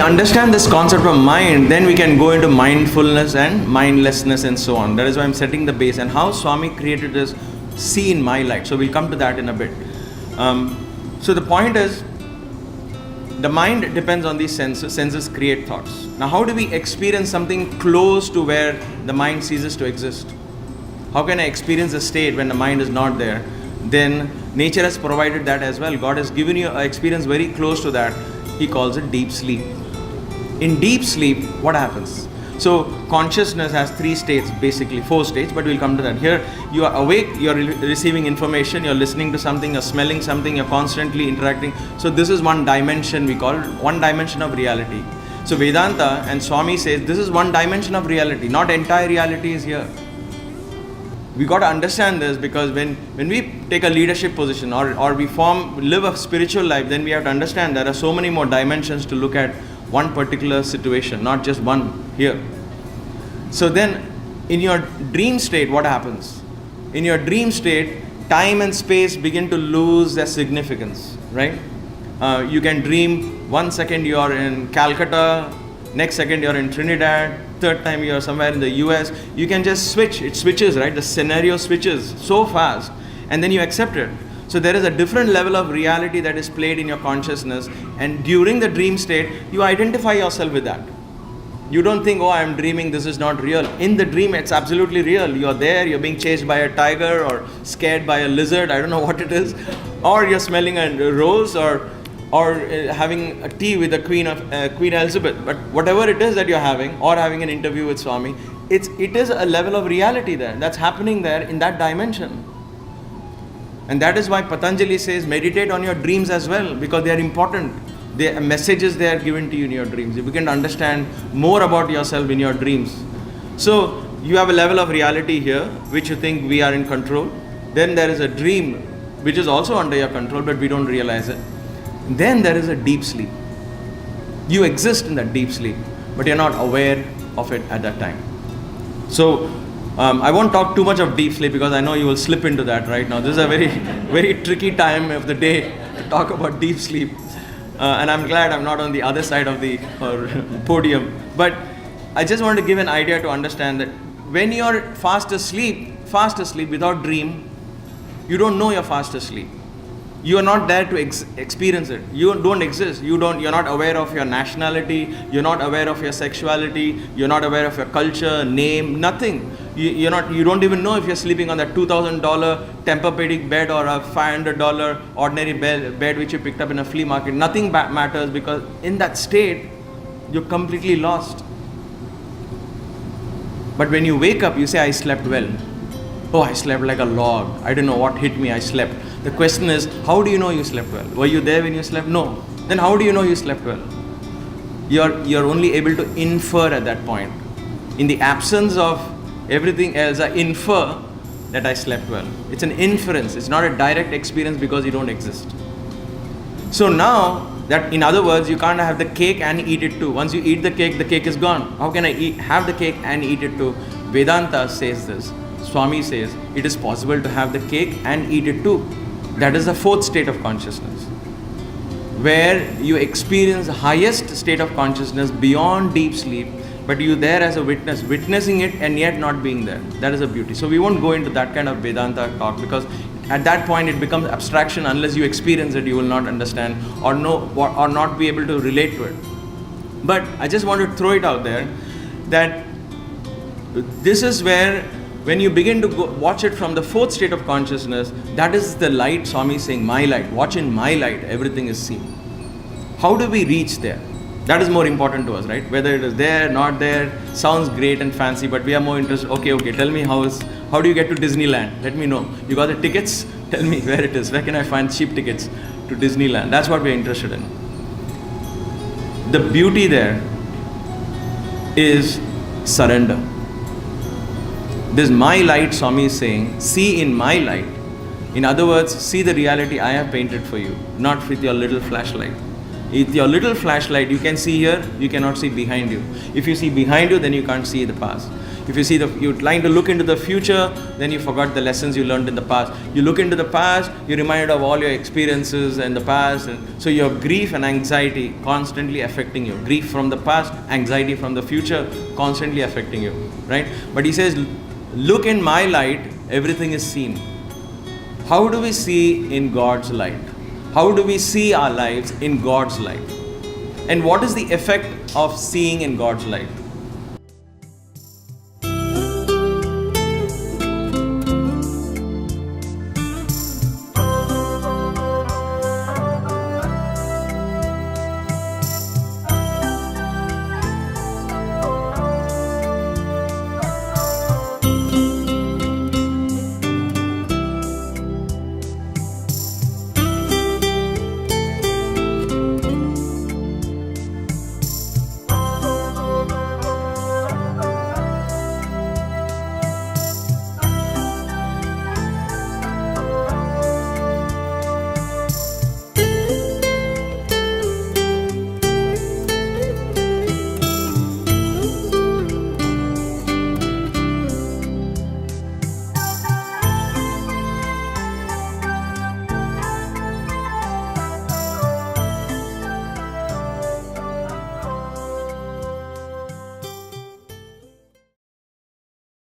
we understand this concept of mind, then we can go into mindfulness and mindlessness and so on. That is why I'm setting the base, and how Swami created this see in my light. So we'll come to that in a bit. So the point is, the mind depends on these senses. Senses create thoughts. Now how do we experience something close to where the mind ceases to exist? How can I experience a state when the mind is not there? Then nature has provided that as well. God has given you an experience very close to that. He calls it deep sleep. In deep sleep, what happens? So consciousness has 3 states, basically 4 states, but we'll come to that. Here you are awake, you're receiving information, you're listening to something, you're smelling something, you're constantly interacting. So this is one dimension, we call it one dimension of reality. So Vedanta and Swami says this is one dimension of reality, not entire reality is here. We got to understand this, because when we take a leadership position or we live a spiritual life, then we have to understand there are so many more dimensions to look at one particular situation, not just one here. So then in your dream state, what happens? In your dream state, time and space begin to lose their significance, right? You can dream 1 second you are in Calcutta, next second you're in Trinidad, third time you're somewhere in the US. You can just switch, it switches, right? The scenario switches so fast, and then you accept it. So there is a different level of reality that is played in your consciousness, and during the dream state, you identify yourself with that. You don't think, oh, I'm dreaming, this is not real. In the dream, it's absolutely real. You're there, you're being chased by a tiger or scared by a lizard, I don't know what it is, or you're smelling a rose, or having a tea with the Queen Elizabeth. But whatever it is that you're having, or having an interview with Swami, it is a level of reality there that's happening there in that dimension. And that is why Patanjali says meditate on your dreams as well, because they are important. They are messages they are given to you in your dreams. You begin to understand more about yourself in your dreams. So you have a level of reality here which you think we are in control. Then there is a dream which is also under your control, but we don't realize it. Then there is a deep sleep. You exist in that deep sleep, but you're not aware of it at that time. So I won't talk too much of deep sleep, because I know you will slip into that right now. This is a very, very tricky time of the day to talk about deep sleep. And I'm glad I'm not on the other side of the podium. But I just want to give an idea to understand that when you're fast asleep without dream, you don't know you're fast asleep. You are not there to experience it. You don't exist. You're not aware of your nationality. You're not aware of your sexuality. You're not aware of your culture, name, nothing. You don't even know if you're sleeping on that $2,000 Tempur-Pedic bed or a $500 ordinary bed which you picked up in a flea market. Nothing matters, because in that state, you're completely lost. But when you wake up, you say, I slept well. Oh, I slept like a log. I don't know what hit me, I slept. The question is, how do you know you slept well? Were you there when you slept? No. Then how do you know you slept well? You're only able to infer at that point. In the absence of everything else, I infer that I slept well. It's an inference. It's not a direct experience, because you don't exist. So now, that in other words, you can't have the cake and eat it too. Once you eat the cake is gone. How can I have the cake and eat it too? Vedanta says this. Swami says it is possible to have the cake and eat it too. That is the 4th state of consciousness, where you experience the highest state of consciousness beyond deep sleep, but you there as a witness, witnessing it and yet not being there. That is a beauty. So we won't go into that kind of Vedanta talk, because at that point it becomes abstraction. Unless you experience it, you will not understand or know or not be able to relate to it. But I just want to throw it out there that this is where, when you begin to watch it from the 4th state of consciousness, that is the light. Swami is saying, my light, watch in my light, everything is seen. How do we reach there? That is more important to us, right? Whether it is there, not there, sounds great and fancy, but we are more interested, okay, tell me how do you get to Disneyland? Let me know. You got the tickets? Tell me where it is. Where can I find cheap tickets to Disneyland? That's what we are interested in. The beauty there is surrender. This my light, Swami is saying, see in my light. In other words, see the reality I have painted for you, not with your little flashlight. With your little flashlight, you can see here, you cannot see behind you. If you see behind you, then you can't see the past. If you see you're trying to look into the future, then you forgot the lessons you learned in the past. You look into the past, you're reminded of all your experiences in the past. And so your grief and anxiety constantly affecting you. Grief from the past, anxiety from the future, constantly affecting you, right? But he says, look in my light, everything is seen. How do we see in God's light? How do we see our lives in God's light? And what is the effect of seeing in God's light?